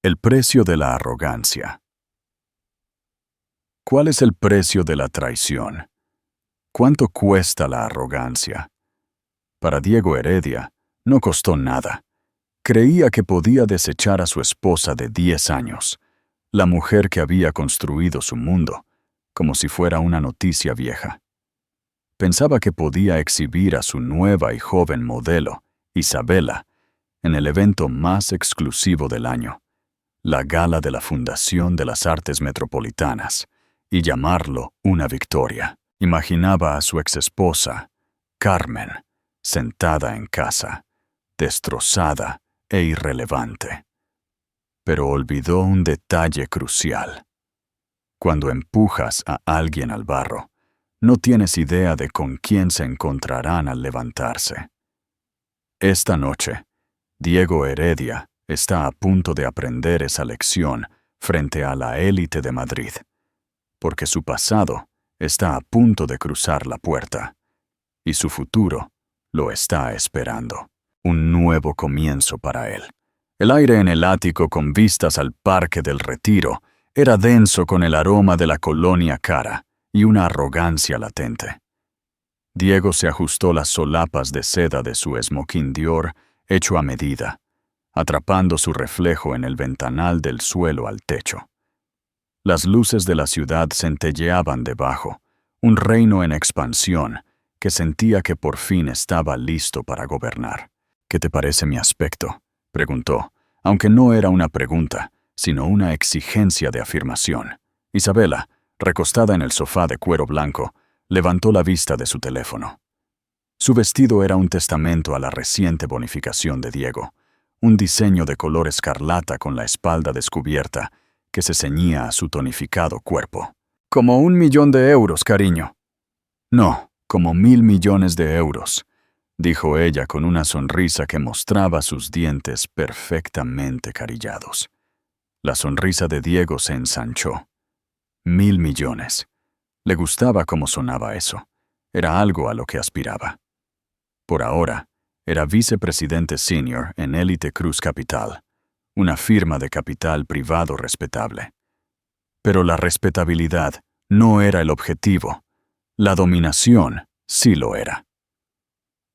El precio de la arrogancia. ¿Cuál es el precio de la traición? ¿Cuánto cuesta la arrogancia? Para Diego Heredia, no costó nada. Creía que podía desechar a su esposa de 10 años, la mujer que había construido su mundo, como si fuera una noticia vieja. Pensaba que podía exhibir a su nueva y joven modelo, Isabela, en el evento más exclusivo del año, la gala de la Fundación de las Artes Metropolitanas, y llamarlo una victoria. Imaginaba a su exesposa, Carmen, sentada en casa, destrozada e irrelevante. Pero olvidó un detalle crucial. Cuando empujas a alguien al barro, no tienes idea de con quién se encontrarán al levantarse. Esta noche, Diego Heredia está a punto de aprender esa lección frente a la élite de Madrid, porque su pasado está a punto de cruzar la puerta, y su futuro lo está esperando. Un nuevo comienzo para él. El aire en el ático con vistas al Parque del Retiro era denso con el aroma de la colonia cara y una arrogancia latente. Diego se ajustó las solapas de seda de su smoking Dior hecho a medida, atrapando su reflejo en el ventanal del suelo al techo. Las luces de la ciudad centelleaban debajo, un reino en expansión que sentía que por fin estaba listo para gobernar. «¿Qué te parece mi aspecto?», preguntó, aunque no era una pregunta, sino una exigencia de afirmación. Isabela, recostada en el sofá de cuero blanco, levantó la vista de su teléfono. Su vestido era un testamento a la reciente bonificación de Diego, un diseño de color escarlata con la espalda descubierta que se ceñía a su tonificado cuerpo. «Como 1 millón de euros, cariño». «No, como 1.000 millones de euros», dijo ella con una sonrisa que mostraba sus dientes perfectamente carillados. La sonrisa de Diego se ensanchó. 1.000 millones. Le gustaba cómo sonaba eso. Era algo a lo que aspiraba. Por ahora, era vicepresidente senior en Elite Cruz Capital, una firma de capital privado respetable. Pero la respetabilidad no era el objetivo. La dominación sí lo era.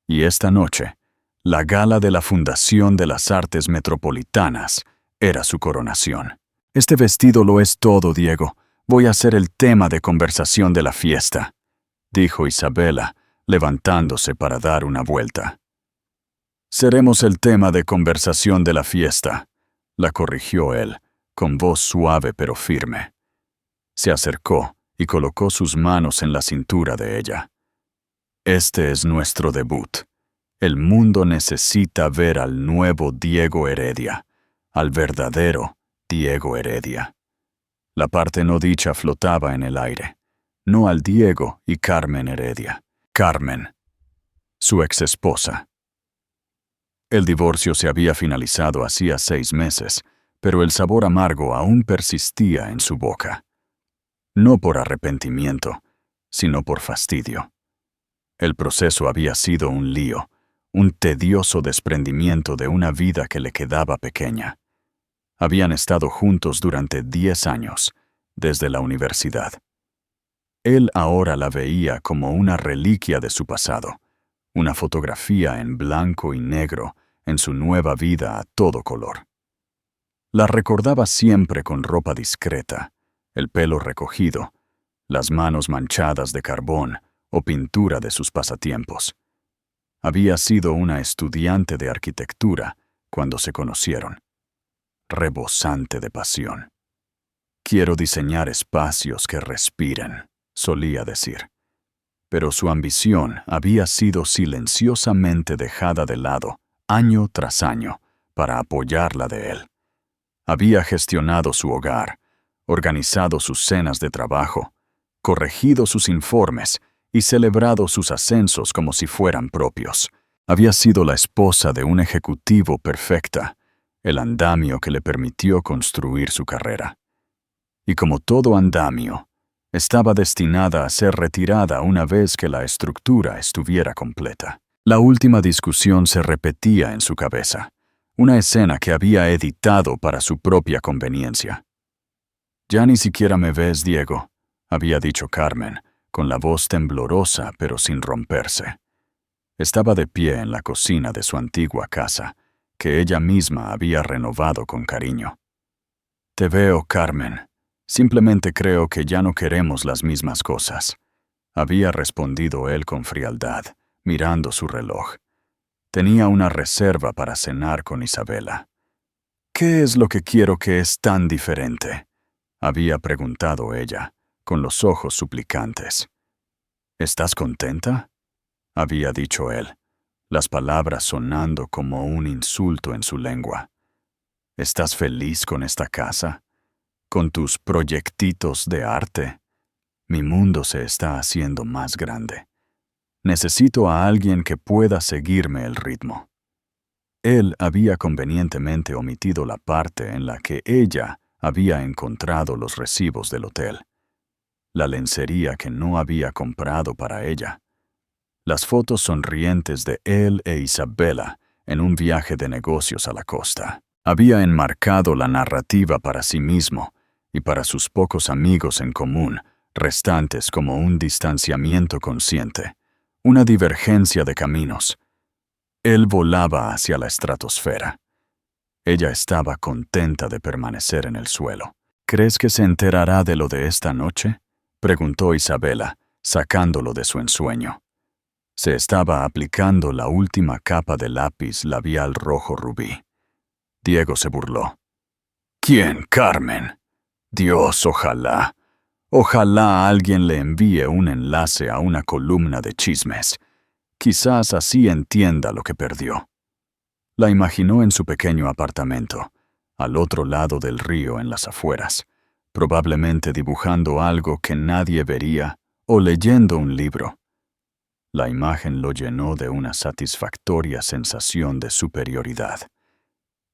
Y esta noche, la gala de la Fundación de las Artes Metropolitanas era su coronación. «Este vestido lo es todo, Diego. Voy a ser el tema de conversación de la fiesta», dijo Isabela, levantándose para dar una vuelta. «Seremos el tema de conversación de la fiesta», la corrigió él, con voz suave pero firme. Se acercó y colocó sus manos en la cintura de ella. «Este es nuestro debut. El mundo necesita ver al nuevo Diego Heredia, al verdadero Diego Heredia». La parte no dicha flotaba en el aire. No al Diego y Carmen Heredia. Carmen, su exesposa. El divorcio se había finalizado hacía 6 meses, pero el sabor amargo aún persistía en su boca. No por arrepentimiento, sino por fastidio. El proceso había sido un lío, un tedioso desprendimiento de una vida que le quedaba pequeña. Habían estado juntos durante 10 años, desde la universidad. Él ahora la veía como una reliquia de su pasado, una fotografía en blanco y negro en su nueva vida a todo color. La recordaba siempre con ropa discreta, el pelo recogido, las manos manchadas de carbón o pintura de sus pasatiempos. Había sido una estudiante de arquitectura cuando se conocieron. Rebosante de pasión. «Quiero diseñar espacios que respiren», solía decir. Pero su ambición había sido silenciosamente dejada de lado, año tras año, para apoyar la de él. Había gestionado su hogar, organizado sus cenas de trabajo, corregido sus informes y celebrado sus ascensos como si fueran propios. Había sido la esposa de un ejecutivo perfecta, el andamio que le permitió construir su carrera. Y como todo andamio, estaba destinada a ser retirada una vez que la estructura estuviera completa. La última discusión se repetía en su cabeza, una escena que había editado para su propia conveniencia. «Ya ni siquiera me ves, Diego», había dicho Carmen, con la voz temblorosa pero sin romperse. Estaba de pie en la cocina de su antigua casa, que ella misma había renovado con cariño. «Te veo, Carmen. Simplemente creo que ya no queremos las mismas cosas», había respondido él con frialdad, mirando su reloj. Tenía una reserva para cenar con Isabela. «¿Qué es lo que quiero que es tan diferente?», había preguntado ella, con los ojos suplicantes. «¿Estás contenta?», había dicho él, las palabras sonando como un insulto en su lengua. «¿Estás feliz con esta casa? ¿Con tus proyectitos de arte? Mi mundo se está haciendo más grande. Necesito a alguien que pueda seguirme el ritmo». Él había convenientemente omitido la parte en la que ella había encontrado los recibos del hotel, la lencería que no había comprado para ella, las fotos sonrientes de él e Isabela en un viaje de negocios a la costa. Había enmarcado la narrativa para sí mismo y para sus pocos amigos en común, restantes como un distanciamiento consciente, una divergencia de caminos. Él volaba hacia la estratosfera. Ella estaba contenta de permanecer en el suelo. «¿Crees que se enterará de lo de esta noche?», preguntó Isabela, sacándolo de su ensueño. Se estaba aplicando la última capa de lápiz labial rojo rubí. Diego se burló. «¿Quién, Carmen? Dios, ojalá. Ojalá alguien le envíe un enlace a una columna de chismes. Quizás así entienda lo que perdió». La imaginó en su pequeño apartamento, al otro lado del río en las afueras, probablemente dibujando algo que nadie vería o leyendo un libro. La imagen lo llenó de una satisfactoria sensación de superioridad.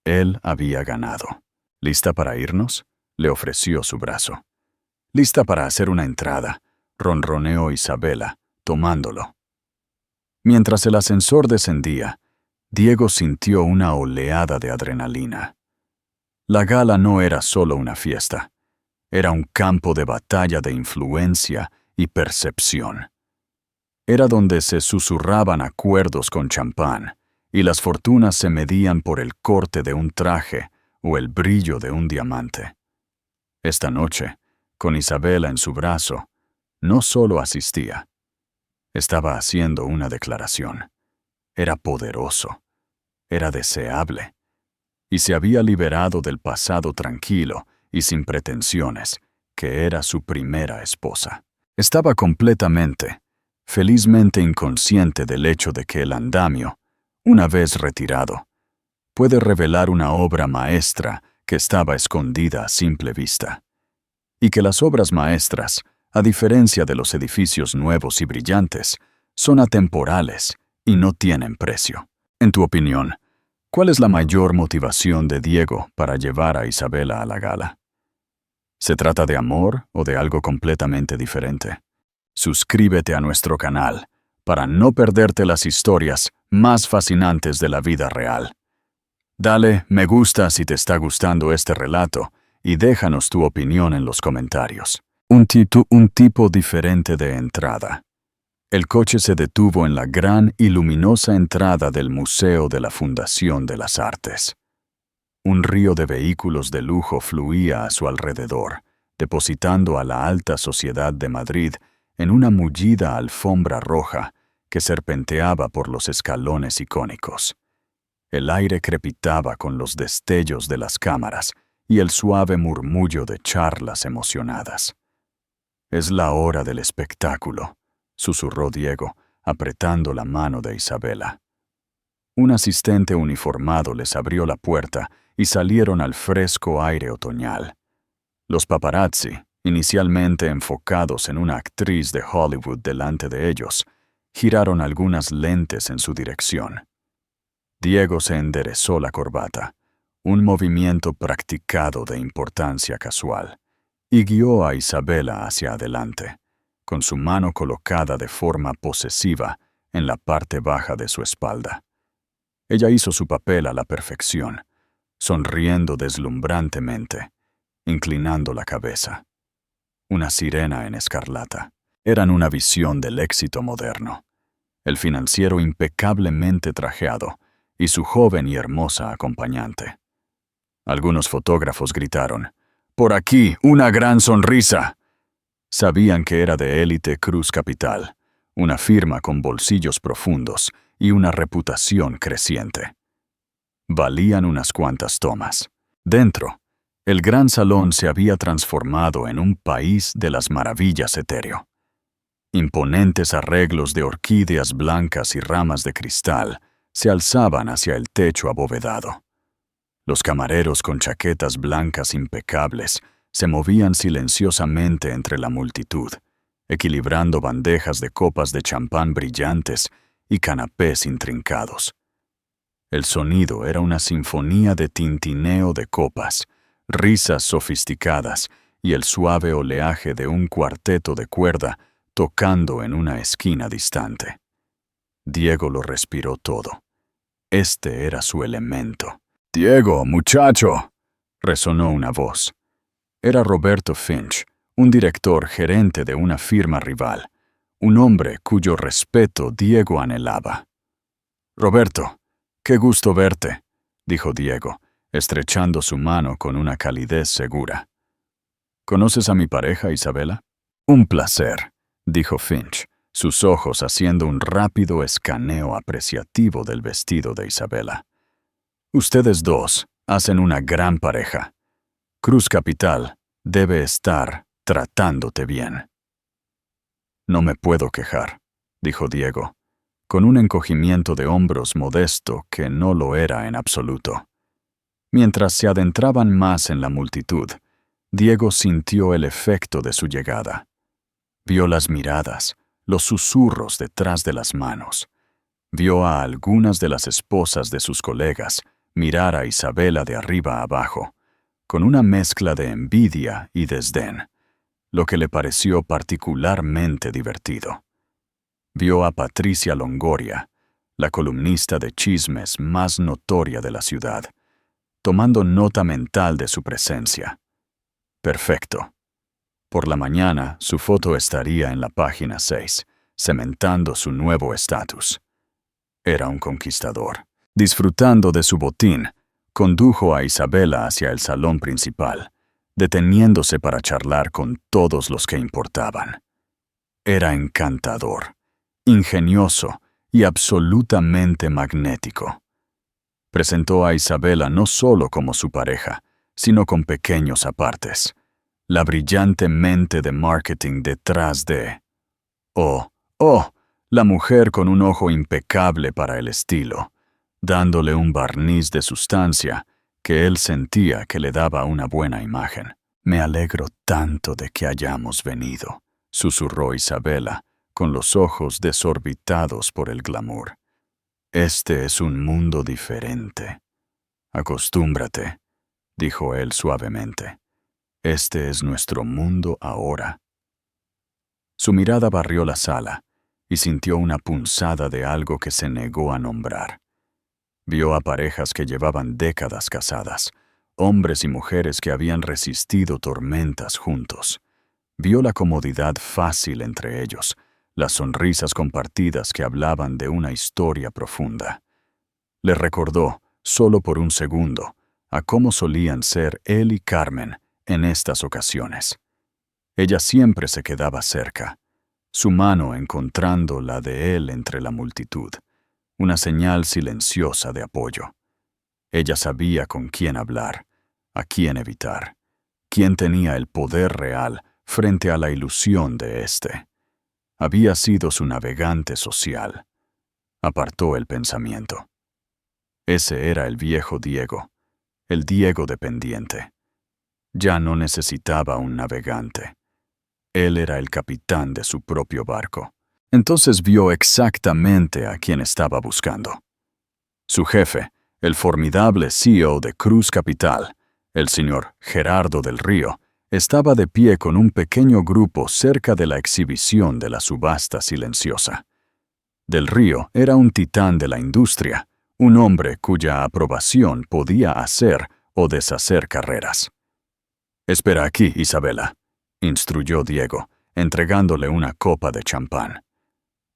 Él había ganado. «¿Lista para irnos?», le ofreció su brazo. «Lista para hacer una entrada», ronroneó Isabela, tomándolo. Mientras el ascensor descendía, Diego sintió una oleada de adrenalina. La gala no era solo una fiesta, era un campo de batalla de influencia y percepción. Era donde se susurraban acuerdos con champán, y las fortunas se medían por el corte de un traje o el brillo de un diamante. Esta noche, con Isabela en su brazo, no solo asistía. Estaba haciendo una declaración. Era poderoso, era deseable, y se había liberado del pasado tranquilo y sin pretensiones, que era su primera esposa. Estaba completamente, felizmente inconsciente del hecho de que el andamio, una vez retirado, puede revelar una obra maestra que estaba escondida a simple vista, y que las obras maestras, a diferencia de los edificios nuevos y brillantes, son atemporales y no tienen precio. En tu opinión, ¿cuál es la mayor motivación de Diego para llevar a Isabela a la gala? ¿Se trata de amor o de algo completamente diferente? Suscríbete a nuestro canal para no perderte las historias más fascinantes de la vida real. Dale me gusta si te está gustando este relato y déjanos tu opinión en los comentarios. Un tipo diferente de entrada. El coche se detuvo en la gran y luminosa entrada del Museo de la Fundación de las Artes. Un río de vehículos de lujo fluía a su alrededor, depositando a la alta sociedad de Madrid en una mullida alfombra roja que serpenteaba por los escalones icónicos. El aire crepitaba con los destellos de las cámaras y el suave murmullo de charlas emocionadas. «Es la hora del espectáculo», susurró Diego, apretando la mano de Isabela. Un asistente uniformado les abrió la puerta y salieron al fresco aire otoñal. Los paparazzi, inicialmente enfocados en una actriz de Hollywood delante de ellos, giraron algunas lentes en su dirección. Diego se enderezó la corbata, un movimiento practicado de importancia casual, y guió a Isabela hacia adelante, con su mano colocada de forma posesiva en la parte baja de su espalda. Ella hizo su papel a la perfección, sonriendo deslumbrantemente, inclinando la cabeza. Una sirena en escarlata. Eran una visión del éxito moderno. El financiero impecablemente trajeado y su joven y hermosa acompañante. Algunos fotógrafos gritaron, «¡Por aquí, una gran sonrisa!». Sabían que era de Élite Cruz Capital, una firma con bolsillos profundos y una reputación creciente. Valían unas cuantas tomas. Dentro, el gran salón se había transformado en un país de las maravillas etéreo. Imponentes arreglos de orquídeas blancas y ramas de cristal se alzaban hacia el techo abovedado. Los camareros con chaquetas blancas impecables se movían silenciosamente entre la multitud, equilibrando bandejas de copas de champán brillantes y canapés intrincados. El sonido era una sinfonía de tintineo de copas, risas sofisticadas y el suave oleaje de un cuarteto de cuerda tocando en una esquina distante. Diego lo respiró todo. Este era su elemento. «Diego, muchacho», resonó una voz. Era Roberto Finch, un director gerente de una firma rival, un hombre cuyo respeto Diego anhelaba. «Roberto, qué gusto verte», dijo Diego, estrechando su mano con una calidez segura. «¿Conoces a mi pareja, Isabela?» «Un placer», dijo Finch, sus ojos haciendo un rápido escaneo apreciativo del vestido de Isabela. «Ustedes dos hacen una gran pareja. Cruz Capital debe estar tratándote bien». «No me puedo quejar», dijo Diego, con un encogimiento de hombros modesto que no lo era en absoluto. Mientras se adentraban más en la multitud, Diego sintió el efecto de su llegada. Vio las miradas, los susurros detrás de las manos. Vio a algunas de las esposas de sus colegas mirar a Isabela de arriba a abajo, con una mezcla de envidia y desdén, lo que le pareció particularmente divertido. Vio a Patricia Longoria, la columnista de chismes más notoria de la ciudad, tomando nota mental de su presencia. Perfecto. Por la mañana, su foto estaría en la página 6, cementando su nuevo estatus. Era un conquistador. Disfrutando de su botín, condujo a Isabela hacia el salón principal, deteniéndose para charlar con todos los que importaban. Era encantador, ingenioso y absolutamente magnético. Presentó a Isabela no solo como su pareja, sino con pequeños apartes. La brillante mente de marketing detrás de... Oh, la mujer con un ojo impecable para el estilo, dándole un barniz de sustancia que él sentía que le daba una buena imagen. «Me alegro tanto de que hayamos venido», susurró Isabela, con los ojos desorbitados por el glamour. «Este es un mundo diferente. Acostúmbrate», dijo él suavemente. «Este es nuestro mundo ahora». Su mirada barrió la sala y sintió una punzada de algo que se negó a nombrar. Vio a parejas que llevaban décadas casadas, hombres y mujeres que habían resistido tormentas juntos. Vio la comodidad fácil entre ellos, las sonrisas compartidas que hablaban de una historia profunda. Le recordó, solo por un segundo, a cómo solían ser él y Carmen en estas ocasiones. Ella siempre se quedaba cerca, su mano encontrando la de él entre la multitud, una señal silenciosa de apoyo. Ella sabía con quién hablar, a quién evitar, quién tenía el poder real frente a la ilusión de éste. Había sido su navegante social. Apartó el pensamiento. Ese era el viejo Diego, el Diego dependiente. Ya no necesitaba un navegante. Él era el capitán de su propio barco. Entonces vio exactamente a quién estaba buscando. Su jefe, el formidable CEO de Cruz Capital, el señor Gerardo del Río, estaba de pie con un pequeño grupo cerca de la exhibición de la subasta silenciosa. Del Río era un titán de la industria, Un hombre cuya aprobación podía hacer o deshacer carreras. «Espera aquí, Isabela», instruyó Diego, entregándole una copa de champán.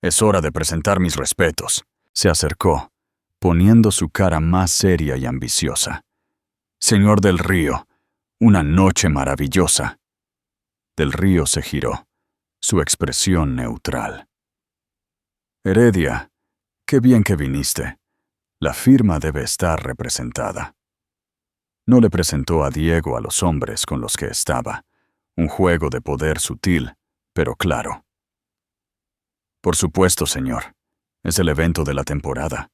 «Es hora de presentar mis respetos». Se acercó, poniendo su cara más seria y ambiciosa. «Señor del Río, una noche maravillosa». Del Río se giró, su expresión neutral. «Heredia, qué bien que viniste. La firma debe estar representada». No le presentó a Diego a los hombres con los que estaba, un juego de poder sutil, pero claro. «Por supuesto, señor. Es el evento de la temporada»,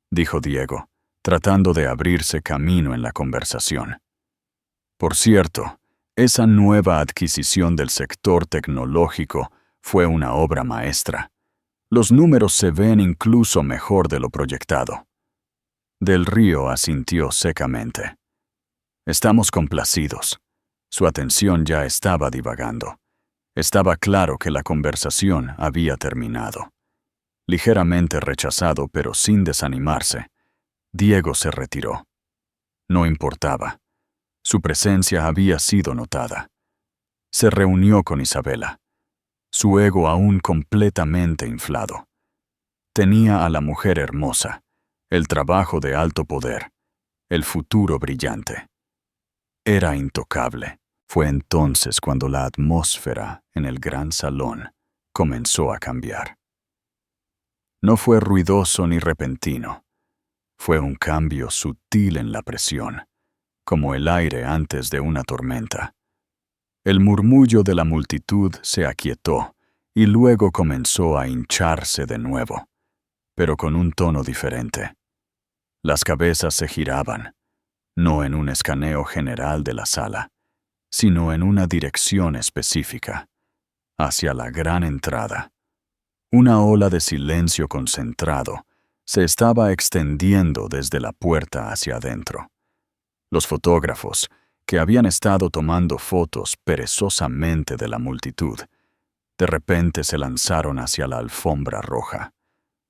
dijo Diego, tratando de abrirse camino en la conversación. «Por cierto, esa nueva adquisición del sector tecnológico fue una obra maestra. Los números se ven incluso mejor de lo proyectado». Del Río asintió secamente. «Estamos complacidos». Su atención ya estaba divagando. Estaba claro que la conversación había terminado. Ligeramente rechazado, pero sin desanimarse, Diego se retiró. No importaba. Su presencia había sido notada. Se reunió con Isabela, su ego aún completamente inflado. Tenía a la mujer hermosa, el trabajo de alto poder, el futuro brillante. Era intocable. Fue entonces cuando la atmósfera en el gran salón comenzó a cambiar. No fue ruidoso ni repentino. Fue un cambio sutil en la presión, como el aire antes de una tormenta. El murmullo de la multitud se aquietó y luego comenzó a hincharse de nuevo, pero con un tono diferente. Las cabezas se giraban, no en un escaneo general de la sala, sino en una dirección específica, hacia la gran entrada. Una ola de silencio concentrado se estaba extendiendo desde la puerta hacia adentro. Los fotógrafos, que habían estado tomando fotos perezosamente de la multitud, de repente se lanzaron hacia la alfombra roja,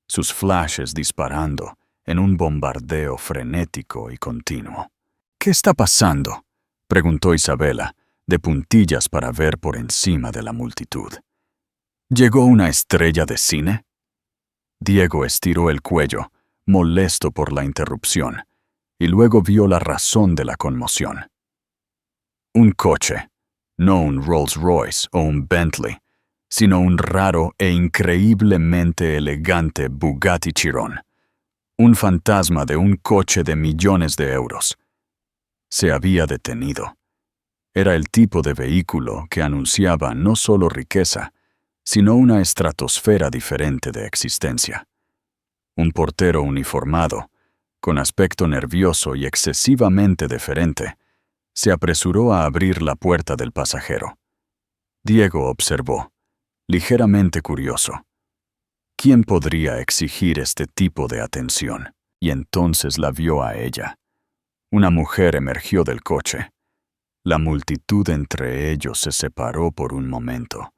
sus flashes disparando en un bombardeo frenético y continuo. «¿Qué está pasando?», preguntó Isabela, de puntillas para ver por encima de la multitud. «¿Llegó una estrella de cine?». Diego estiró el cuello, molesto por la interrupción, y luego vio la razón de la conmoción. Un coche, no un Rolls-Royce o un Bentley, sino un raro e increíblemente elegante Bugatti Chiron, un fantasma de un coche de millones de euros. Se había detenido. Era el tipo de vehículo que anunciaba no solo riqueza, sino una estratosfera diferente de existencia. Un portero uniformado, con aspecto nervioso y excesivamente deferente, se apresuró a abrir la puerta del pasajero. Diego observó, ligeramente curioso. ¿Quién podría exigir este tipo de atención? Y entonces la vio a ella. Una mujer emergió del coche. La multitud entre ellos se separó por un momento,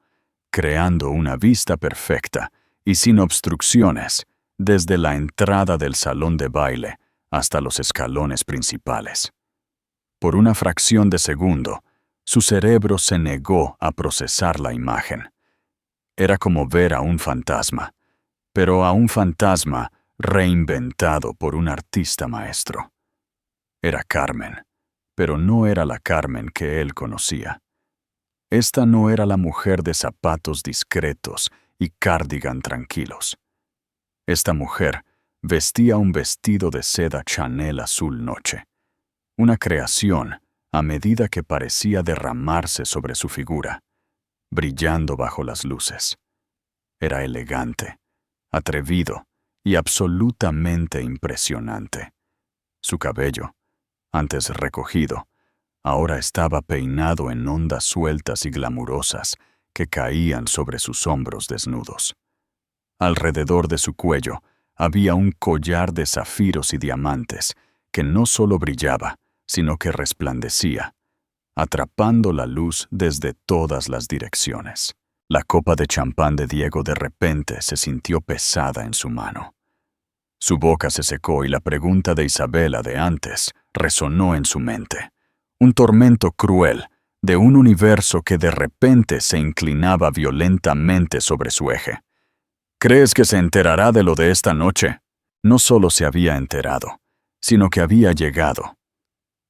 creando una vista perfecta y sin obstrucciones desde la entrada del salón de baile hasta los escalones principales. Por una fracción de segundo, su cerebro se negó a procesar la imagen. Era como ver a un fantasma, pero a un fantasma reinventado por un artista maestro. Era Carmen, pero no era la Carmen que él conocía. Esta no era la mujer de zapatos discretos y cardigan tranquilos. Esta mujer vestía un vestido de seda Chanel azul noche, una creación a medida que parecía derramarse sobre su figura, brillando bajo las luces. Era elegante, atrevido y absolutamente impresionante. Su cabello, antes recogido, ahora estaba peinado en ondas sueltas y glamurosas que caían sobre sus hombros desnudos. Alrededor de su cuello había un collar de zafiros y diamantes que no solo brillaba, sino que resplandecía, atrapando la luz desde todas las direcciones. La copa de champán de Diego de repente se sintió pesada en su mano. Su boca se secó y la pregunta de Isabela de antes resonó en su mente. Un tormento cruel de un universo que de repente se inclinaba violentamente sobre su eje. ¿Crees que se enterará de lo de esta noche? No solo se había enterado, sino que había llegado.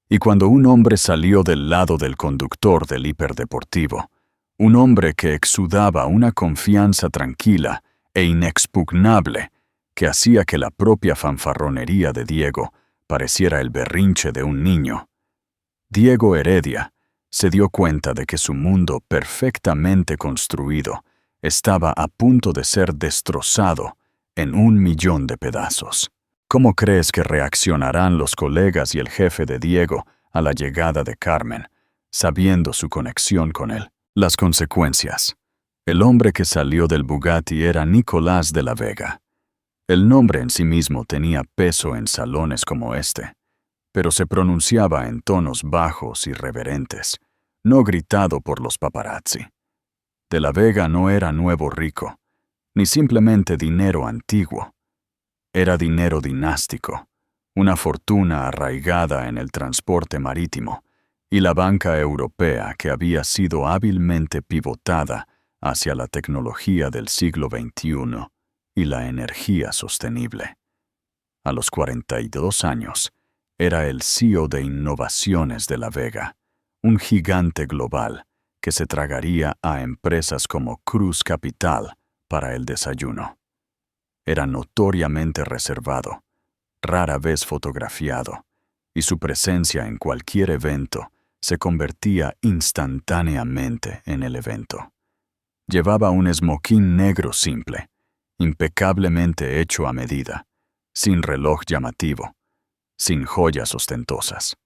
Y cuando un hombre salió del lado del conductor del hiperdeportivo, un hombre que exudaba una confianza tranquila e inexpugnable que hacía que la propia fanfarronería de Diego pareciera el berrinche de un niño, Diego Heredia se dio cuenta de que su mundo perfectamente construido estaba a punto de ser destrozado en 1.000.000 de pedazos. ¿Cómo crees que reaccionarán los colegas y el jefe de Diego a la llegada de Carmen, sabiendo su conexión con él? Las consecuencias. El hombre que salió del Bugatti era Nicolás de la Vega. El nombre en sí mismo tenía peso en salones como este, pero se pronunciaba en tonos bajos y reverentes, no gritado por los paparazzi. De la Vega no era nuevo rico, ni simplemente dinero antiguo. Era dinero dinástico, una fortuna arraigada en el transporte marítimo y la banca europea que había sido hábilmente pivotada hacia la tecnología del siglo XXI y la energía sostenible. A los 42 años, era el CEO de innovaciones de la Vega, un gigante global que se tragaría a empresas como Cruz Capital para el desayuno. Era notoriamente reservado, rara vez fotografiado, y su presencia en cualquier evento se convertía instantáneamente en el evento. Llevaba un esmoquín negro simple, impecablemente hecho a medida, sin reloj llamativo, sin joyas ostentosas.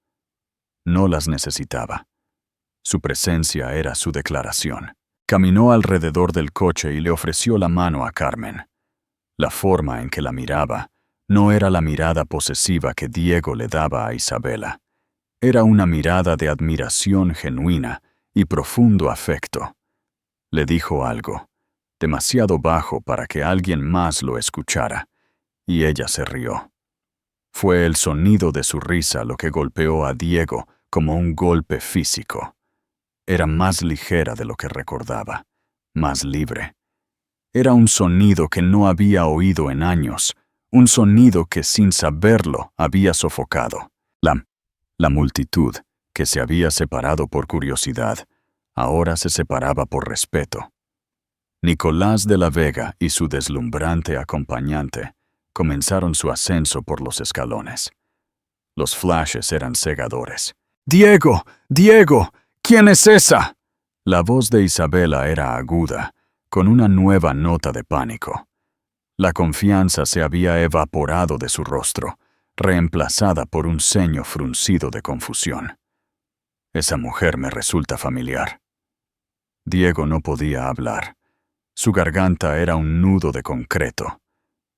No las necesitaba. Su presencia era su declaración. Caminó alrededor del coche y le ofreció la mano a Carmen. La forma en que la miraba no era la mirada posesiva que Diego le daba a Isabela. Era una mirada de admiración genuina y profundo afecto. Le dijo algo, demasiado bajo para que alguien más lo escuchara, y ella se rió. Fue el sonido de su risa lo que golpeó a Diego como un golpe físico. Era más ligera de lo que recordaba, más libre. Era un sonido que no había oído en años, un sonido que sin saberlo había sofocado. La multitud, que se había separado por curiosidad, ahora se separaba por respeto. Nicolás de la Vega y su deslumbrante acompañante comenzaron su ascenso por los escalones. Los flashes eran cegadores. ¡Diego! ¡Diego! ¿Quién es esa? La voz de Isabela era aguda, con una nueva nota de pánico. La confianza se había evaporado de su rostro, reemplazada por un ceño fruncido de confusión. Esa mujer me resulta familiar. Diego no podía hablar. Su garganta era un nudo de concreto.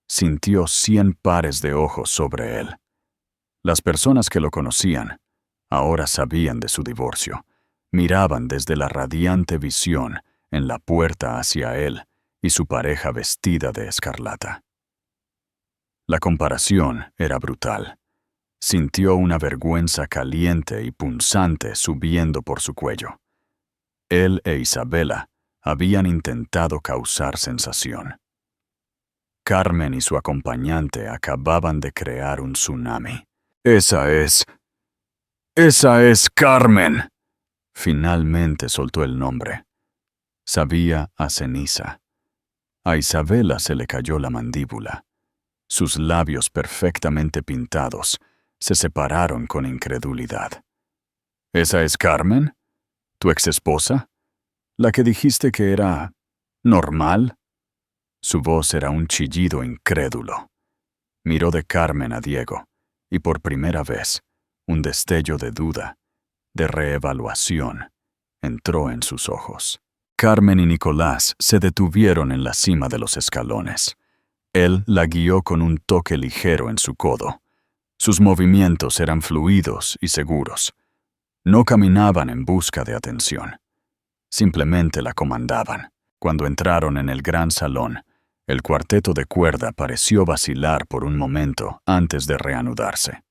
Sintió 100 pares de ojos sobre él. Las personas que lo conocían, ahora sabían de su divorcio, miraban desde la radiante visión en la puerta hacia él y su pareja vestida de escarlata. La comparación era brutal. Sintió una vergüenza caliente y punzante subiendo por su cuello. Él e Isabela habían intentado causar sensación. Carmen y su acompañante acababan de crear un tsunami. ¡Esa es Carmen! Finalmente soltó el nombre. Sabía a ceniza. A Isabela se le cayó la mandíbula. Sus labios perfectamente pintados se separaron con incredulidad. ¿Esa es Carmen? ¿Tu exesposa? ¿La que dijiste que era normal? Su voz era un chillido incrédulo. Miró de Carmen a Diego, y por primera vez, un destello de duda, de reevaluación, entró en sus ojos. Carmen y Nicolás se detuvieron en la cima de los escalones. Él la guió con un toque ligero en su codo. Sus movimientos eran fluidos y seguros. No caminaban en busca de atención. Simplemente la comandaban. Cuando entraron en el gran salón, El cuarteto de cuerda pareció vacilar por un momento antes de reanudarse.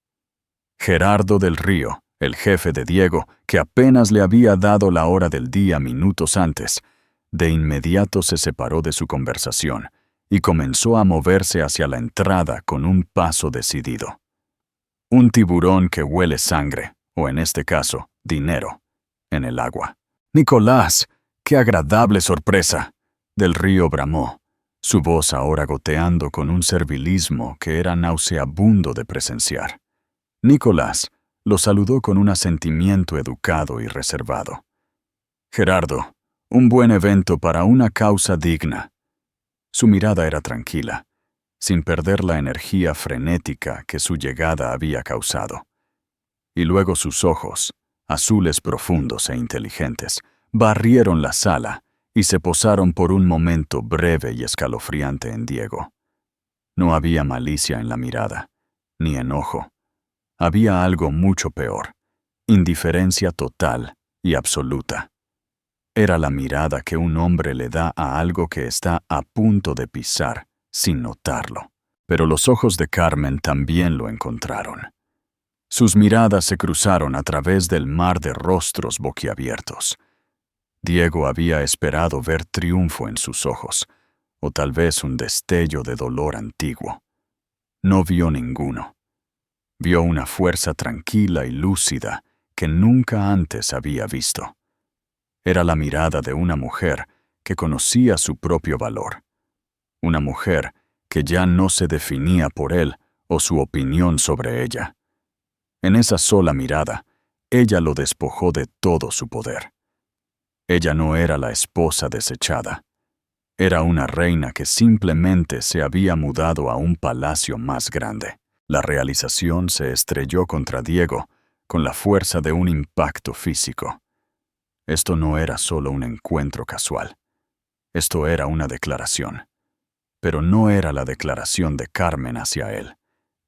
Gerardo del Río, el jefe de Diego, que apenas le había dado la hora del día minutos antes, de inmediato se separó de su conversación y comenzó a moverse hacia la entrada con un paso decidido. Un tiburón que huele sangre, o en este caso, dinero, en el agua. «Nicolás, qué agradable sorpresa», del Río bramó, su voz ahora goteando con un servilismo que era nauseabundo de presenciar. Nicolás lo saludó con un asentimiento educado y reservado. «Gerardo, un buen evento para una causa digna». Su mirada era tranquila, sin perder la energía frenética que su llegada había causado. Y luego sus ojos, azules profundos e inteligentes, barrieron la sala y se posaron por un momento breve y escalofriante en Diego. No había malicia en la mirada, ni enojo. Había algo mucho peor, indiferencia total y absoluta. Era la mirada que un hombre le da a algo que está a punto de pisar, sin notarlo. Pero los ojos de Carmen también lo encontraron. Sus miradas se cruzaron a través del mar de rostros boquiabiertos. Diego había esperado ver triunfo en sus ojos, o tal vez un destello de dolor antiguo. No vio ninguno. Vio una fuerza tranquila y lúcida que nunca antes había visto. Era la mirada de una mujer que conocía su propio valor. Una mujer que ya no se definía por él o su opinión sobre ella. En esa sola mirada, ella lo despojó de todo su poder. Ella no era la esposa desechada. Era una reina que simplemente se había mudado a un palacio más grande. La realización se estrelló contra Diego con la fuerza de un impacto físico. Esto no era solo un encuentro casual. Esto era una declaración. Pero no era la declaración de Carmen hacia él.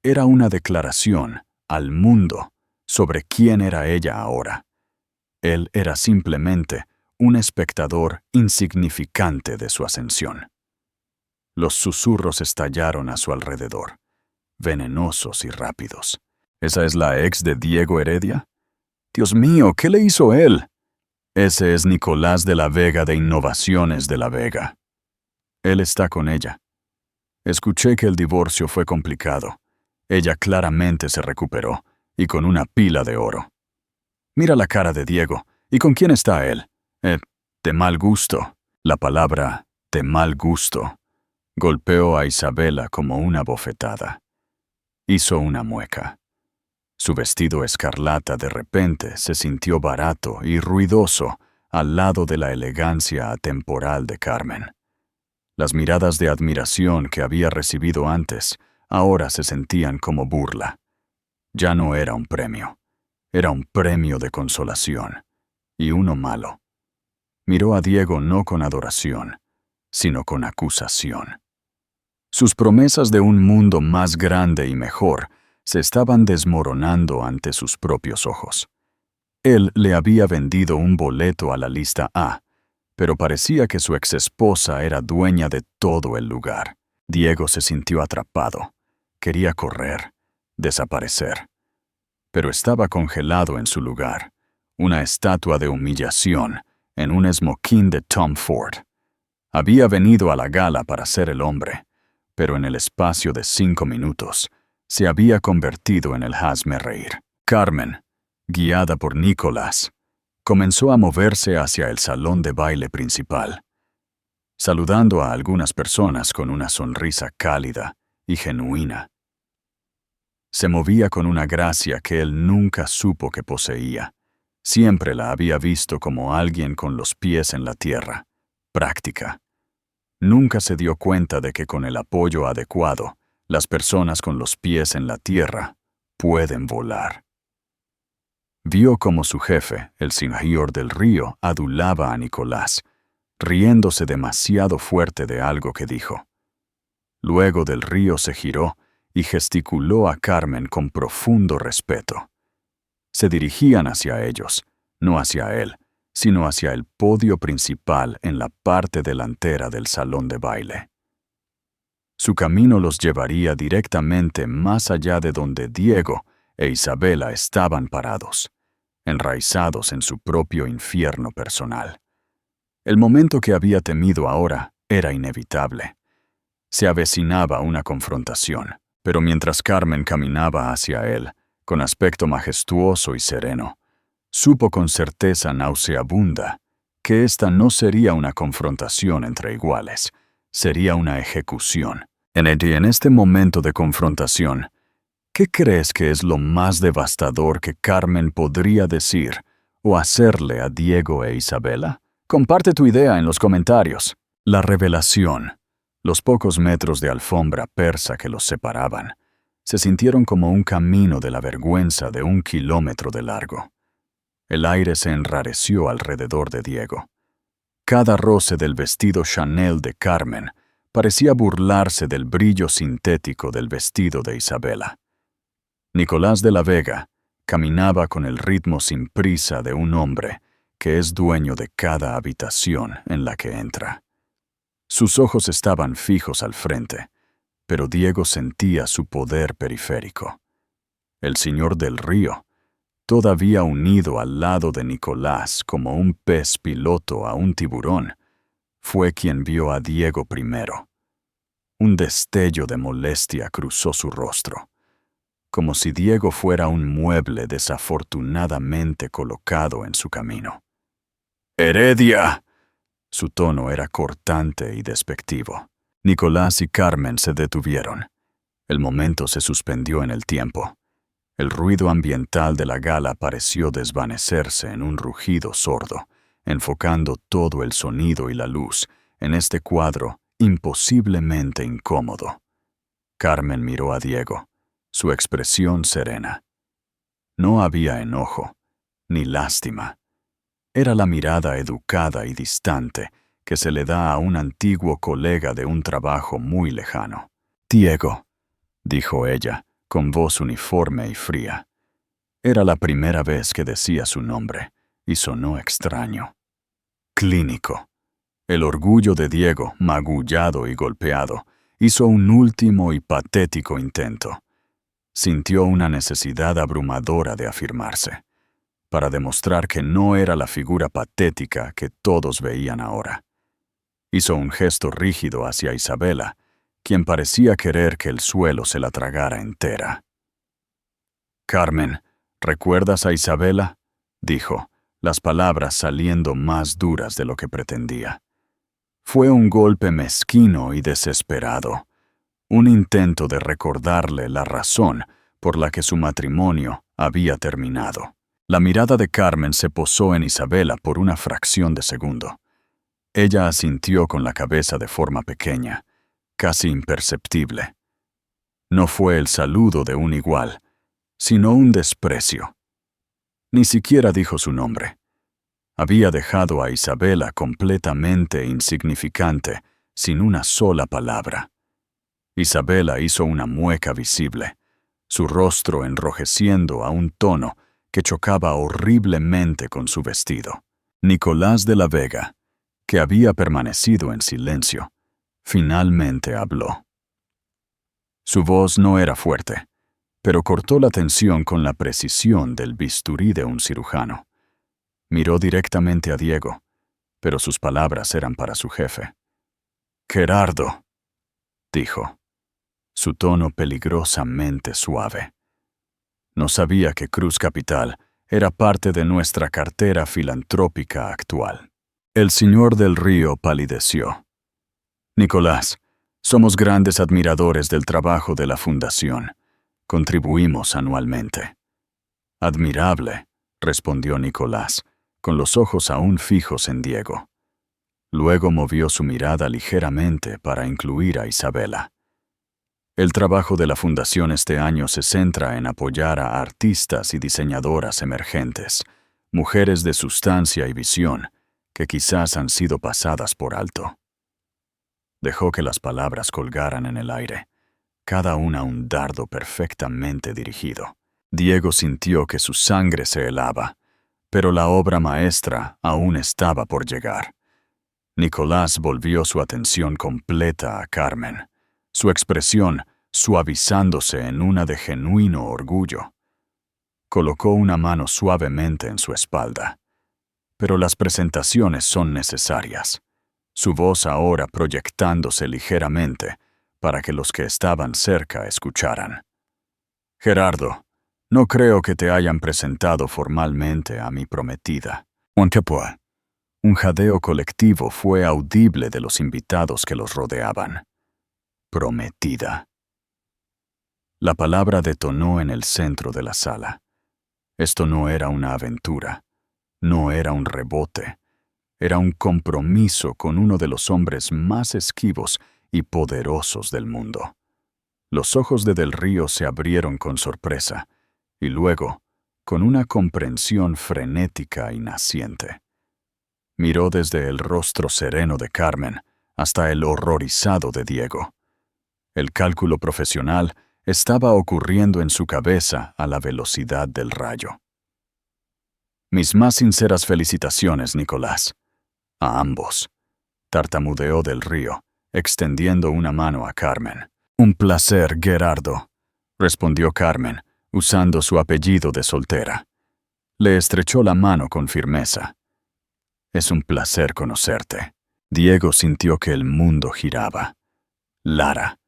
Era una declaración al mundo sobre quién era ella ahora. Él era simplemente un espectador insignificante de su ascensión. Los susurros estallaron a su alrededor, venenosos y rápidos. ¿Esa es la ex de Diego Heredia? Dios mío, ¿qué le hizo él? Ese es Nicolás de la Vega de Innovaciones de la Vega. Él está con ella. Escuché que el divorcio fue complicado. Ella claramente se recuperó, y con una pila de oro. Mira la cara de Diego. ¿Y con quién está él? De mal gusto. La palabra de mal gusto golpeó a Isabela como una bofetada. Hizo una mueca. Su vestido escarlata de repente se sintió barato y ruidoso al lado de la elegancia atemporal de Carmen. Las miradas de admiración que había recibido antes ahora se sentían como burla. Ya no era un premio. Era un premio de consolación, y uno malo. Miró a Diego no con adoración, sino con acusación. Sus promesas de un mundo más grande y mejor se estaban desmoronando ante sus propios ojos. Él le había vendido un boleto a la lista A, pero parecía que su exesposa era dueña de todo el lugar. Diego se sintió atrapado. Quería correr, desaparecer. Pero estaba congelado en su lugar, una estatua de humillación, en un esmoquín de Tom Ford. Había venido a la gala para ser el hombre, pero en el espacio de 5 minutos se había convertido en el hazme reír. Carmen, guiada por Nicolás, comenzó a moverse hacia el salón de baile principal, saludando a algunas personas con una sonrisa cálida y genuina. Se movía con una gracia que él nunca supo que poseía. Siempre la había visto como alguien con los pies en la tierra, práctica. Nunca se dio cuenta de que con el apoyo adecuado, las personas con los pies en la tierra pueden volar. Vio como su jefe, el señor del Río, adulaba a Nicolás, riéndose demasiado fuerte de algo que dijo. Luego del Río se giró y gesticuló a Carmen con profundo respeto. Se dirigían hacia ellos, no hacia él, sino hacia el podio principal en la parte delantera del salón de baile. Su camino los llevaría directamente más allá de donde Diego e Isabela estaban parados, enraizados en su propio infierno personal. El momento que había temido ahora era inevitable. Se avecinaba una confrontación, pero mientras Carmen caminaba hacia él, con aspecto majestuoso y sereno, supo con certeza nauseabunda que esta no sería una confrontación entre iguales, sería una ejecución. En este momento de confrontación, ¿qué crees que es lo más devastador que Carmen podría decir o hacerle a Diego e Isabela? Comparte tu idea en los comentarios. La revelación, los pocos metros de alfombra persa que los separaban, se sintieron como un camino de la vergüenza de 1 kilómetro de largo. El aire se enrareció alrededor de Diego. Cada roce del vestido Chanel de Carmen parecía burlarse del brillo sintético del vestido de Isabela. Nicolás de la Vega caminaba con el ritmo sin prisa de un hombre que es dueño de cada habitación en la que entra. Sus ojos estaban fijos al frente, pero Diego sentía su poder periférico. El señor del río, todavía unido al lado de Nicolás como un pez piloto a un tiburón, fue quien vio a Diego primero. Un destello de molestia cruzó su rostro, como si Diego fuera un mueble desafortunadamente colocado en su camino. ¡Heredia! Su tono era cortante y despectivo. Nicolás y Carmen se detuvieron. El momento se suspendió en el tiempo. El ruido ambiental de la gala pareció desvanecerse en un rugido sordo, enfocando todo el sonido y la luz en este cuadro imposiblemente incómodo. Carmen miró a Diego, su expresión serena. No había enojo, ni lástima. Era la mirada educada y distante que se le da a un antiguo colega de un trabajo muy lejano. «Diego», dijo ella, con voz uniforme y fría. Era la primera vez que decía su nombre, y sonó extraño. Clínico. El orgullo de Diego, magullado y golpeado, hizo un último y patético intento. Sintió una necesidad abrumadora de afirmarse, para demostrar que no era la figura patética que todos veían ahora. Hizo un gesto rígido hacia Isabela, quien parecía querer que el suelo se la tragara entera. «Carmen, ¿recuerdas a Isabela?», dijo, las palabras saliendo más duras de lo que pretendía. Fue un golpe mezquino y desesperado, un intento de recordarle la razón por la que su matrimonio había terminado. La mirada de Carmen se posó en Isabela por una fracción de segundo. Ella asintió con la cabeza de forma pequeña, casi imperceptible. No fue el saludo de un igual, sino un desprecio. Ni siquiera dijo su nombre. Había dejado a Isabela completamente insignificante, sin una sola palabra. Isabela hizo una mueca visible, su rostro enrojeciendo a un tono que chocaba horriblemente con su vestido. Nicolás de la Vega, que había permanecido en silencio, finalmente habló. Su voz no era fuerte, pero cortó la tensión con la precisión del bisturí de un cirujano. Miró directamente a Diego, pero sus palabras eran para su jefe. «Gerardo», dijo, su tono peligrosamente suave. No sabía que Cruz Capital era parte de nuestra cartera filantrópica actual. El señor del Río palideció. «Nicolás, somos grandes admiradores del trabajo de la Fundación. Contribuimos anualmente». «Admirable», respondió Nicolás, con los ojos aún fijos en Diego. Luego movió su mirada ligeramente para incluir a Isabela. «El trabajo de la Fundación este año se centra en apoyar a artistas y diseñadoras emergentes, mujeres de sustancia y visión, que quizás han sido pasadas por alto». Dejó que las palabras colgaran en el aire, cada una un dardo perfectamente dirigido. Diego sintió que su sangre se helaba, pero la obra maestra aún estaba por llegar. Nicolás volvió su atención completa a Carmen, su expresión suavizándose en una de genuino orgullo. Colocó una mano suavemente en su espalda. Pero las presentaciones son necesarias. Su voz ahora proyectándose ligeramente para que los que estaban cerca escucharan. Gerardo, no creo que te hayan presentado formalmente a mi prometida. Un jadeo colectivo fue audible de los invitados que los rodeaban. Prometida. La palabra detonó en el centro de la sala. Esto no era una aventura, no era un rebote, era un compromiso con uno de los hombres más esquivos y poderosos del mundo. Los ojos de Del Río se abrieron con sorpresa, y luego, con una comprensión frenética y naciente. Miró desde el rostro sereno de Carmen hasta el horrorizado de Diego. El cálculo profesional estaba ocurriendo en su cabeza a la velocidad del rayo. Mis más sinceras felicitaciones, Nicolás. A ambos. Tartamudeó Del Río, extendiendo una mano a Carmen. Un placer, Gerardo, respondió Carmen, usando su apellido de soltera. Le estrechó la mano con firmeza. Es un placer conocerte. Diego sintió que el mundo giraba. Lara.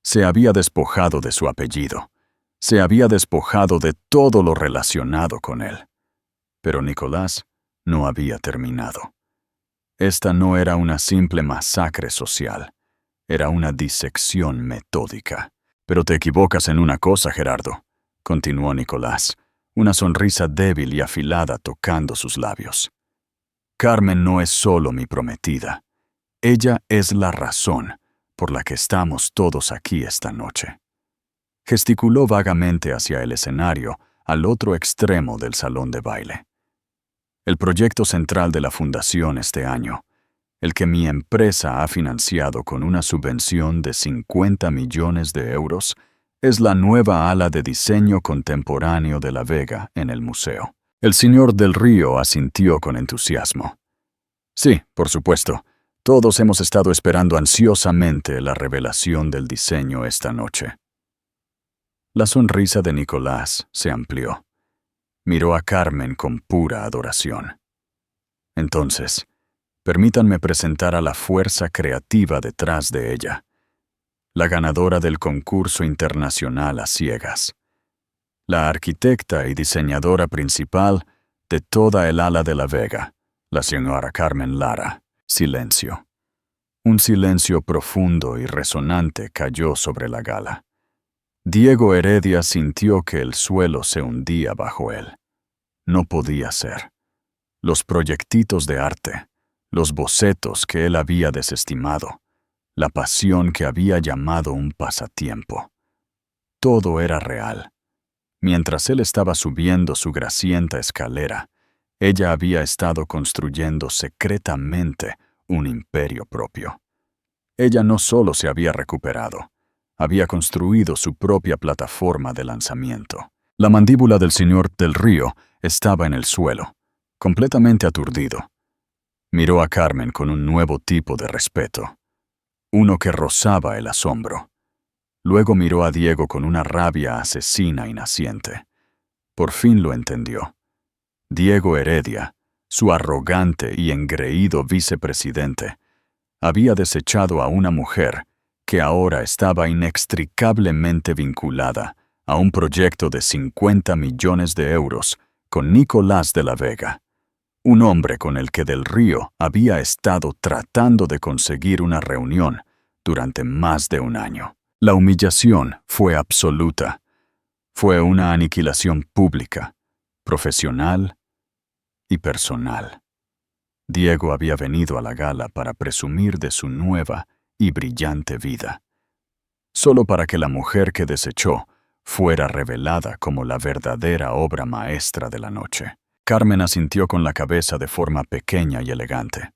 Se había despojado de su apellido. Se había despojado de todo lo relacionado con él. Pero Nicolás no había terminado. Esta no era una simple masacre social. Era una disección metódica. Pero te equivocas en una cosa, Gerardo, continuó Nicolás, una sonrisa débil y afilada tocando sus labios. Carmen no es solo mi prometida. Ella es la razón por la que estamos todos aquí esta noche. Gesticuló vagamente hacia el escenario, al otro extremo del salón de baile. El proyecto central de la Fundación este año, el que mi empresa ha financiado con una subvención de 50 millones de euros, es la nueva ala de diseño contemporáneo de La Vega en el museo. El señor Del Río asintió con entusiasmo. Sí, por supuesto. Todos hemos estado esperando ansiosamente la revelación del diseño esta noche. La sonrisa de Nicolás se amplió. Miró a Carmen con pura adoración. Entonces, permítanme presentar a la fuerza creativa detrás de ella, la ganadora del concurso internacional a ciegas, la arquitecta y diseñadora principal de toda el ala de La Vega, la señora Carmen Lara. Silencio. Un silencio profundo y resonante cayó sobre la gala. Diego Heredia sintió que el suelo se hundía bajo él. No podía ser. Los proyectitos de arte, los bocetos que él había desestimado, la pasión que había llamado un pasatiempo. Todo era real. Mientras él estaba subiendo su grasienta escalera, ella había estado construyendo secretamente un imperio propio. Ella no solo se había recuperado, había construido su propia plataforma de lanzamiento. La mandíbula del señor Del Río estaba en el suelo, completamente aturdido. Miró a Carmen con un nuevo tipo de respeto, uno que rozaba el asombro. Luego miró a Diego con una rabia asesina y naciente. Por fin lo entendió. Diego Heredia, su arrogante y engreído vicepresidente, había desechado a una mujer que ahora estaba inextricablemente vinculada a un proyecto de 50 millones de euros con Nicolás de La Vega, un hombre con el que Del Río había estado tratando de conseguir una reunión durante más de un año. La humillación fue absoluta. Fue una aniquilación pública, profesional y personal. Diego había venido a la gala para presumir de su nueva y brillante vida, solo para que la mujer que desechó fuera revelada como la verdadera obra maestra de la noche. Carmen asintió con la cabeza de forma pequeña y elegante.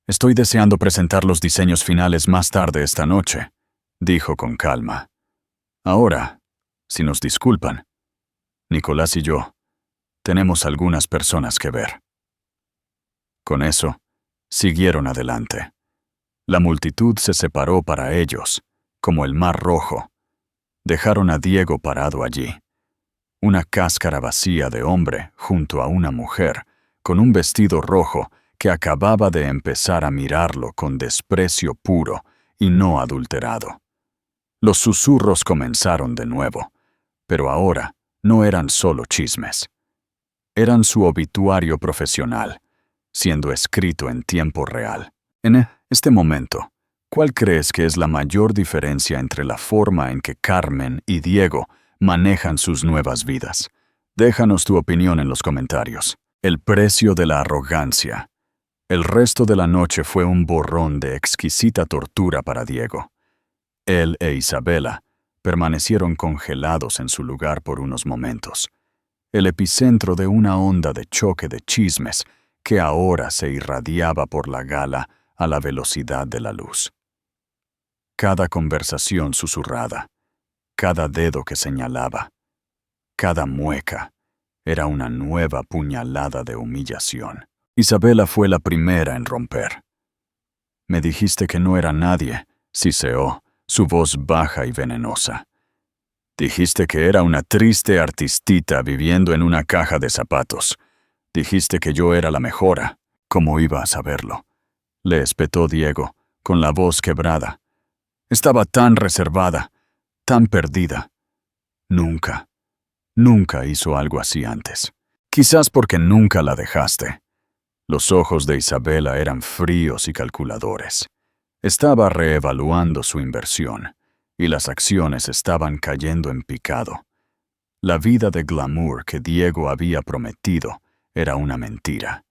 Estoy deseando presentar los diseños finales más tarde esta noche, dijo con calma. Ahora, si nos disculpan, Nicolás y yo tenemos algunas personas que ver. Con eso, siguieron adelante. La multitud se separó para ellos, como el Mar Rojo. Dejaron a Diego parado allí, una cáscara vacía de hombre junto a una mujer, con un vestido rojo que acababa de empezar a mirarlo con desprecio puro y no adulterado. Los susurros comenzaron de nuevo, pero ahora no eran solo chismes. Eran su obituario profesional, siendo escrito en tiempo real. En este momento, ¿cuál crees que es la mayor diferencia entre la forma en que Carmen y Diego manejan sus nuevas vidas? Déjanos tu opinión en los comentarios. El precio de la arrogancia. El resto de la noche fue un borrón de exquisita tortura para Diego. Él e Isabela permanecieron congelados en su lugar por unos momentos, el epicentro de una onda de choque de chismes que ahora se irradiaba por la gala a la velocidad de la luz. Cada conversación susurrada, cada dedo que señalaba, cada mueca, era una nueva puñalada de humillación. Isabela fue la primera en romper. Me dijiste que no era nadie, siseó, su voz baja y venenosa. Dijiste que era una triste artistita viviendo en una caja de zapatos. Dijiste que yo era la mejora. ¿Cómo iba a saberlo? Le espetó Diego, con la voz quebrada. Estaba tan reservada, tan perdida. Nunca hizo algo así antes. Quizás porque nunca la dejaste. Los ojos de Isabela eran fríos y calculadores. Estaba reevaluando su inversión, y las acciones estaban cayendo en picado. La vida de glamour que Diego había prometido era una mentira,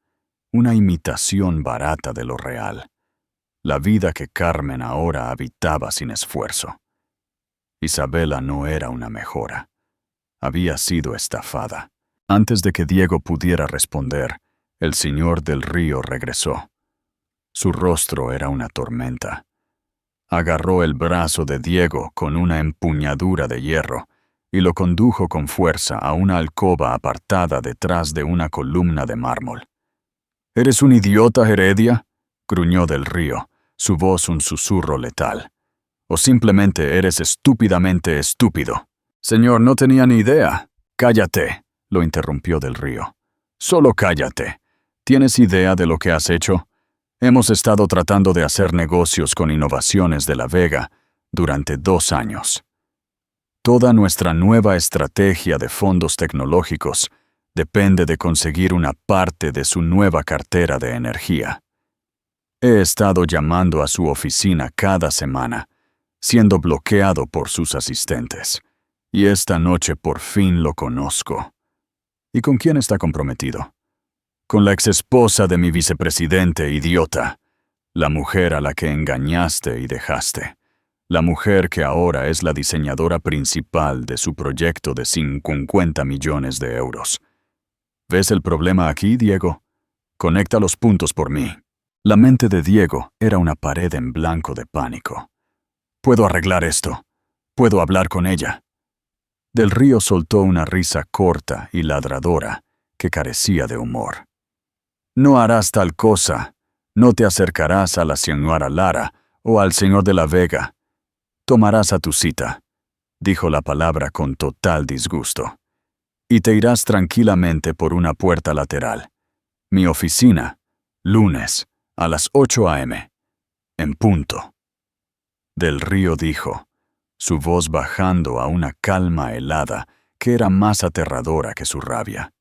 una imitación barata de lo real. La vida que Carmen ahora habitaba sin esfuerzo. Isabela no era una mejora. Había sido estafada. Antes de que Diego pudiera responder, el señor del río regresó. Su rostro era una tormenta. Agarró el brazo de Diego con una empuñadura de hierro y lo condujo con fuerza a una alcoba apartada detrás de una columna de mármol. «¿Eres un idiota, Heredia?», gruñó del río, su voz un susurro letal. «¿O simplemente eres estúpidamente estúpido?». «Señor, no tenía ni idea». «Cállate», lo interrumpió del río. «Solo cállate. ¿Tienes idea de lo que has hecho? Hemos estado tratando de hacer negocios con Innovaciones de la Vega durante 2 años. Toda nuestra nueva estrategia de fondos tecnológicos depende de conseguir una parte de su nueva cartera de energía. He estado llamando a su oficina cada semana, siendo bloqueado por sus asistentes, y esta noche por fin lo conozco». «¿Y con quién está comprometido?» «Con la exesposa de mi vicepresidente, idiota. La mujer a la que engañaste y dejaste. La mujer que ahora es la diseñadora principal de su proyecto de 50 millones de euros. ¿Ves el problema aquí, Diego? Conecta los puntos por mí». La mente de Diego era una pared en blanco de pánico. «Puedo arreglar esto. Puedo hablar con ella». Del Río soltó una risa corta y ladradora que carecía de humor. «No harás tal cosa. No te acercarás a la señora Lara o al señor de la Vega. Tomarás a tu cita», dijo la palabra con total disgusto, «y te irás tranquilamente por una puerta lateral. Mi oficina, lunes, a las 8 a.m., en punto». Del Río dijo, su voz bajando a una calma helada que era más aterradora que su rabia.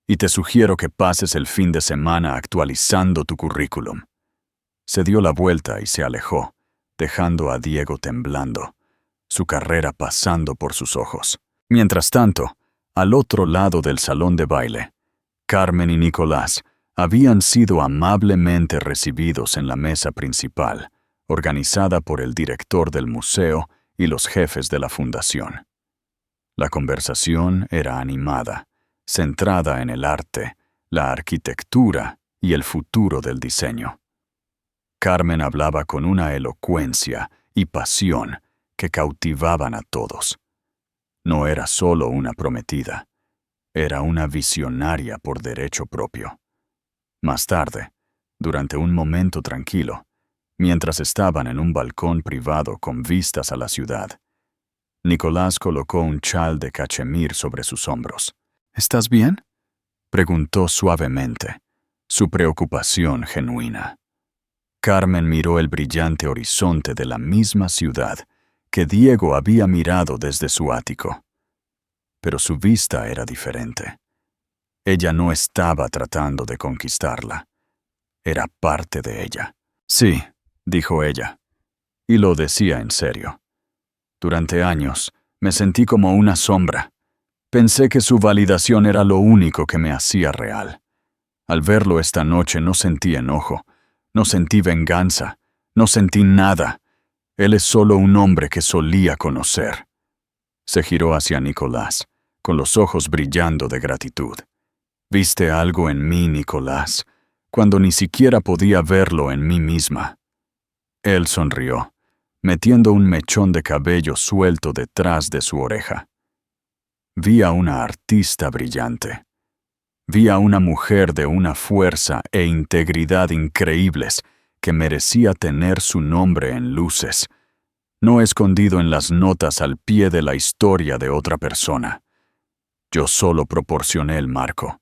«Y te sugiero que pases el fin de semana actualizando tu currículum». Se dio la vuelta y se alejó, dejando a Diego temblando, su carrera pasando por sus ojos. Mientras tanto, al otro lado del salón de baile, Carmen y Nicolás habían sido amablemente recibidos en la mesa principal, organizada por el director del museo y los jefes de la fundación. La conversación era animada, centrada en el arte, la arquitectura y el futuro del diseño. Carmen hablaba con una elocuencia y pasión que cautivaban a todos. No era solo una prometida, era una visionaria por derecho propio. Más tarde, durante un momento tranquilo, Mientras estaban en un balcón privado con vistas a la ciudad, Nicolás colocó un chal de cachemir sobre sus hombros. ¿Estás bien?, preguntó suavemente, su preocupación genuina. Carmen miró el brillante horizonte de la misma ciudad que Diego había mirado desde su ático. Pero su vista era diferente. Ella no estaba tratando de conquistarla. Era parte de ella. Sí, dijo ella, y lo decía en serio. Durante años me sentí como una sombra. Pensé que su validación era lo único que me hacía real. Al verlo esta noche no sentí enojo, no sentí venganza, no sentí nada. Él es solo un hombre que solía conocer. Se giró hacia Nicolás, con los ojos brillando de gratitud. ¿Viste algo en mí, Nicolás, cuando ni siquiera podía verlo en mí misma? Él sonrió, metiendo un mechón de cabello suelto detrás de su oreja. Vi a una artista brillante. Vi a una mujer de una fuerza e integridad increíbles que merecía tener su nombre en luces, no escondido en las notas al pie de la historia de otra persona. Yo solo proporcioné el marco.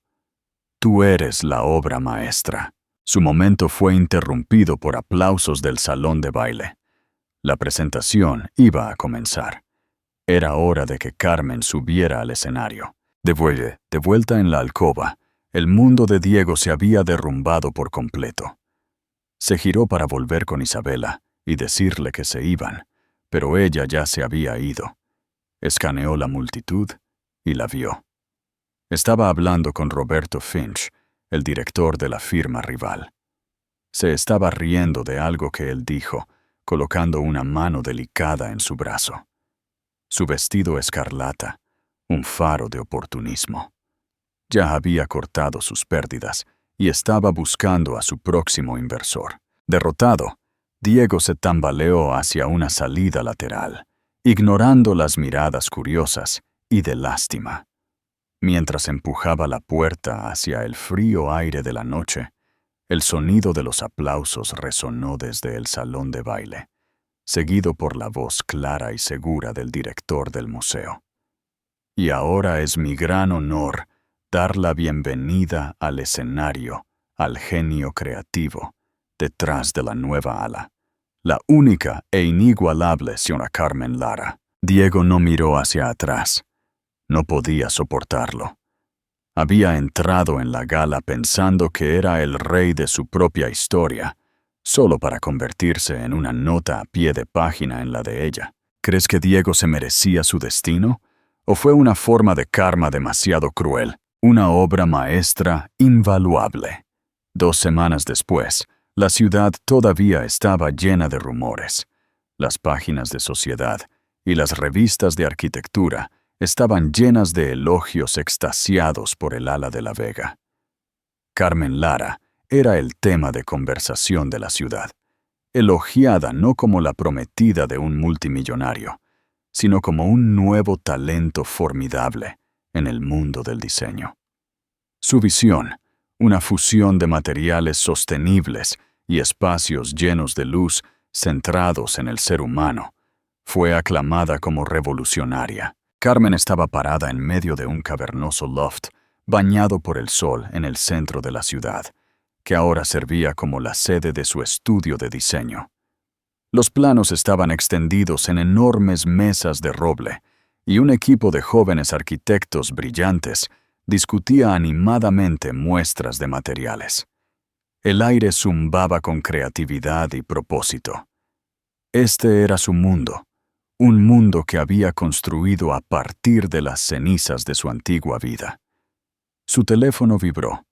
Tú eres la obra maestra. Su momento fue interrumpido por aplausos del salón de baile. La presentación iba a comenzar. Era hora de que Carmen subiera al escenario. De vuelta en la alcoba, el mundo de Diego se había derrumbado por completo. Se giró para volver con Isabela y decirle que se iban, pero ella ya se había ido. Escaneó la multitud y la vio. Estaba hablando con Roberto Finch, el director de la firma rival. Se estaba riendo de algo que él dijo, colocando una mano delicada en su brazo. Su vestido escarlata, un faro de oportunismo. Ya había cortado sus pérdidas y estaba buscando a su próximo inversor. Derrotado, Diego se tambaleó hacia una salida lateral, ignorando las miradas curiosas y de lástima. Mientras empujaba la puerta hacia el frío aire de la noche, el sonido de los aplausos resonó desde el salón de baile, seguido por la voz clara y segura del director del museo. Y ahora es mi gran honor dar la bienvenida al escenario, al genio creativo, detrás de la nueva ala, la única e inigualable señora Carmen Lara. Diego no miró hacia atrás. No podía soportarlo. Había entrado en la gala pensando que era el rey de su propia historia, solo para convertirse en una nota a pie de página en la de ella. ¿Crees que Diego se merecía su destino? ¿O fue una forma de karma demasiado cruel? Una obra maestra invaluable. 2 semanas después, la ciudad todavía estaba llena de rumores. Las páginas de sociedad y las revistas de arquitectura estaban llenas de elogios extasiados por el ala de la Vega. Carmen Lara era el tema de conversación de la ciudad, elogiada no como la prometida de un multimillonario, sino como un nuevo talento formidable en el mundo del diseño. Su visión, una fusión de materiales sostenibles y espacios llenos de luz centrados en el ser humano, fue aclamada como revolucionaria. Carmen estaba parada en medio de un cavernoso loft, bañado por el sol en el centro de la ciudad, que ahora servía como la sede de su estudio de diseño. Los planos estaban extendidos en enormes mesas de roble, y un equipo de jóvenes arquitectos brillantes discutía animadamente muestras de materiales. El aire zumbaba con creatividad y propósito. Este era su mundo. Un mundo que había construido a partir de las cenizas de su antigua vida. Su teléfono vibró.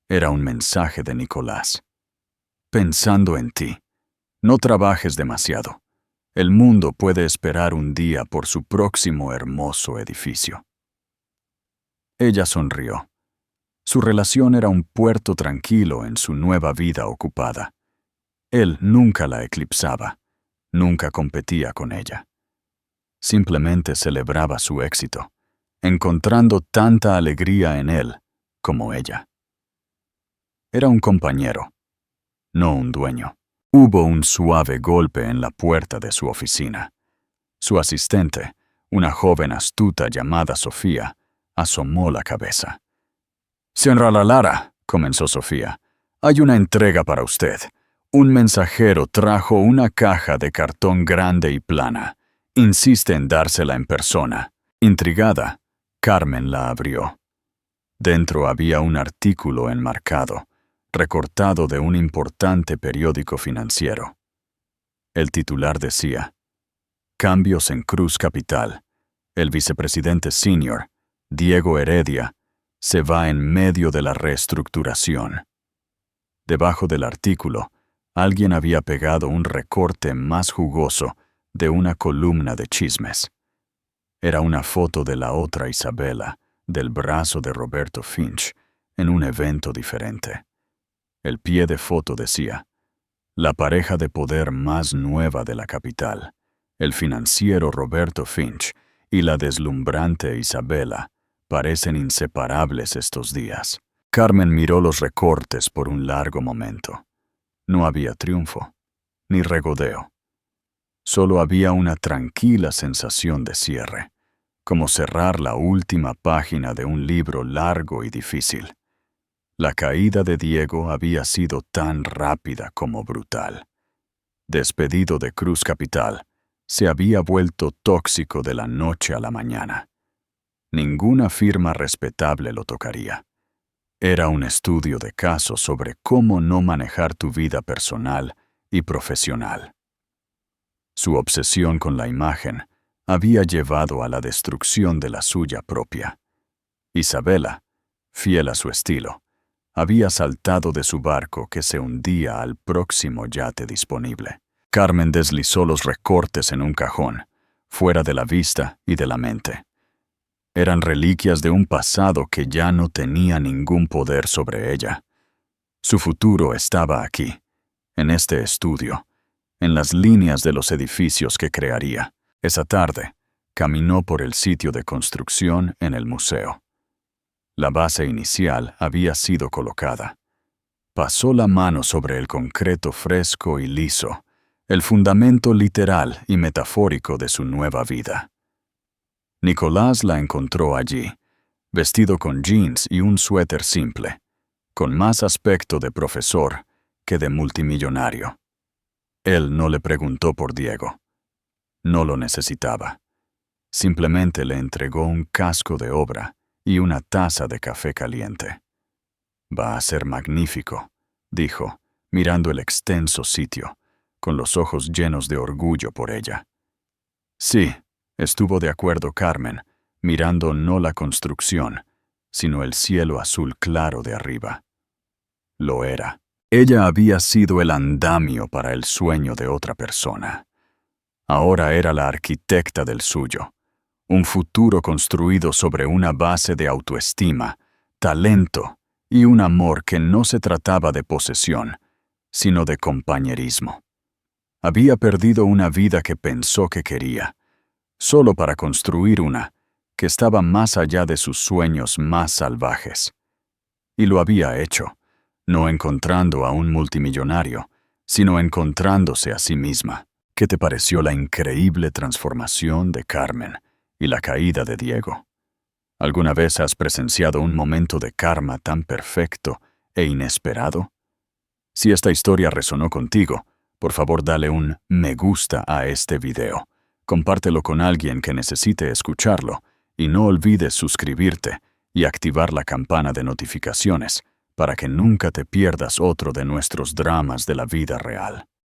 Era un mensaje de Nicolás. Pensando en ti. No trabajes demasiado. El mundo puede esperar un día por su próximo hermoso edificio. Ella sonrió. Su relación era un puerto tranquilo en su nueva vida ocupada. Él nunca la eclipsaba, nunca competía con ella. Simplemente celebraba su éxito, encontrando tanta alegría en él como ella. Era un compañero, no un dueño. Hubo un suave golpe en la puerta de su oficina. Su asistente, una joven astuta llamada Sofía, asomó la cabeza. «Señora Lara», comenzó Sofía, «hay una entrega para usted. Un mensajero trajo una caja de cartón grande y plana. Insiste en dársela en persona». Intrigada, Carmen la abrió. Dentro había un artículo enmarcado, recortado de un importante periódico financiero. El titular decía: «Cambios en Cruz Capital. El vicepresidente senior, Diego Heredia, se va en medio de la reestructuración». Debajo del artículo, alguien había pegado un recorte más jugoso de una columna de chismes. Era una foto de la otra Isabela, del brazo de Roberto Finch, en un evento diferente. El pie de foto decía: «La pareja de poder más nueva de la capital, el financiero Roberto Finch y la deslumbrante Isabela, parecen inseparables estos días». Carmen miró los recortes por un largo momento. No había triunfo, ni regodeo. Solo había una tranquila sensación de cierre, como cerrar la última página de un libro largo y difícil. La caída de Diego había sido tan rápida como brutal. Despedido de Cruz Capital, se había vuelto tóxico de la noche a la mañana. Ninguna firma respetable lo tocaría. Era un estudio de caso sobre cómo no manejar tu vida personal y profesional. Su obsesión con la imagen había llevado a la destrucción de la suya propia. Isabela, fiel a su estilo, había saltado de su barco que se hundía al próximo yate disponible. Carmen deslizó los recortes en un cajón, fuera de la vista y de la mente. Eran reliquias de un pasado que ya no tenía ningún poder sobre ella. Su futuro estaba aquí, en este estudio, en las líneas de los edificios que crearía. Esa tarde, caminó por el sitio de construcción en el museo. La base inicial había sido colocada. Pasó la mano sobre el concreto fresco y liso, el fundamento literal y metafórico de su nueva vida. Nicolás la encontró allí, vestido con jeans y un suéter simple, con más aspecto de profesor que de multimillonario. Él no le preguntó por Diego. No lo necesitaba. Simplemente le entregó un casco de obra y una taza de café caliente. «Va a ser magnífico», dijo, mirando el extenso sitio, con los ojos llenos de orgullo por ella. «Sí», estuvo de acuerdo Carmen, mirando no la construcción, sino el cielo azul claro de arriba. Lo era. Ella había sido el andamio para el sueño de otra persona. Ahora era la arquitecta del suyo. Un futuro construido sobre una base de autoestima, talento y un amor que no se trataba de posesión, sino de compañerismo. Había perdido una vida que pensó que quería, solo para construir una que estaba más allá de sus sueños más salvajes. Y lo había hecho, no encontrando a un multimillonario, sino encontrándose a sí misma. ¿Qué te pareció la increíble transformación de Carmen y la caída de Diego? ¿Alguna vez has presenciado un momento de karma tan perfecto e inesperado? Si esta historia resonó contigo, por favor dale un me gusta a este video. Compártelo con alguien que necesite escucharlo y no olvides suscribirte y activar la campana de notificaciones para que nunca te pierdas otro de nuestros dramas de la vida real.